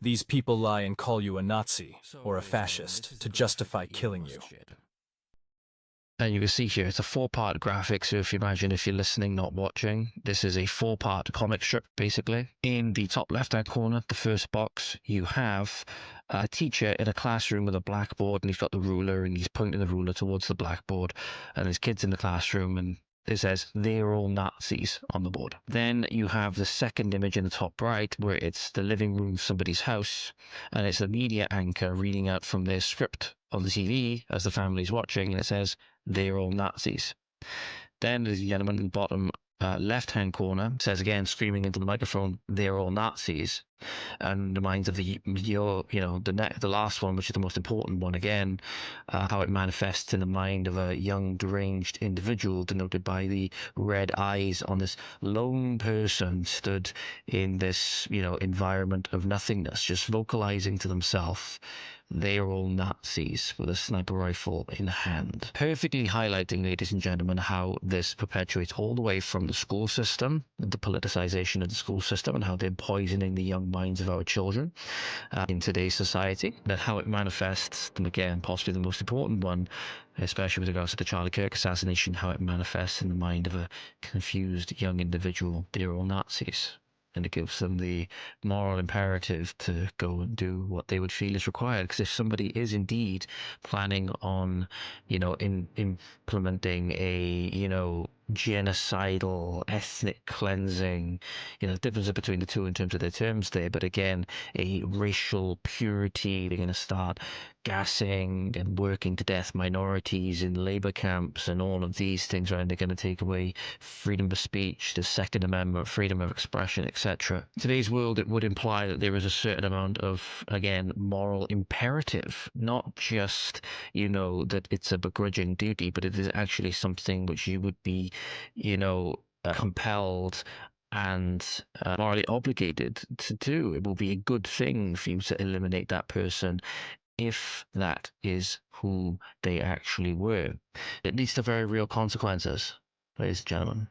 These people lie and call you a Nazi or a fascist to justify killing you. And you can see here, it's a 4-part graphic, so if you imagine if you're listening, not watching, this is a 4-part comic strip, basically. In the top left-hand corner, the first box, you have a teacher in a classroom with a blackboard, and he's got the ruler, and he's pointing the ruler towards the blackboard, and there's kids in the classroom, and it says, "They're all Nazis" on the board. Then you have the second image in the top right, where it's the living room of somebody's house, and it's a media anchor reading out from their script on the TV as the family's watching, and it says, "They're all Nazis." Then there's a gentleman in the bottom left-hand corner, says again, screaming into the microphone, "They're all Nazis." And reminds of the last one, which is the most important one again, how it manifests in the mind of a young deranged individual, denoted by the red eyes on this lone person stood in this environment of nothingness, just vocalizing to themselves, "They're all Nazis," with a sniper rifle in hand. Perfectly highlighting, ladies and gentlemen, how this perpetuates all the way from the school system, the politicization of the school system, and how they're poisoning the young minds of our children in today's society, and how it manifests, and again, possibly the most important one, especially with regards to the Charlie Kirk assassination, how it manifests in the mind of a confused young individual. They're all Nazis. And it gives them the moral imperative to go and do what they would feel is required. Because if somebody is indeed planning on, implementing a, genocidal, ethnic cleansing, the difference between the two in terms of their terms there, but again, a racial purity, they're going to start gassing and working to death minorities in labor camps and all of these things, right? They're going to take away freedom of speech, the Second Amendment, freedom of expression, etc. In today's world, it would imply that there is a certain amount of, again, moral imperative, not just, that it's a begrudging duty, but it is actually something which you would be, compelled and morally obligated to do. It will be a good thing for you to eliminate that person if that is who they actually were. It leads to very real consequences, ladies and gentlemen.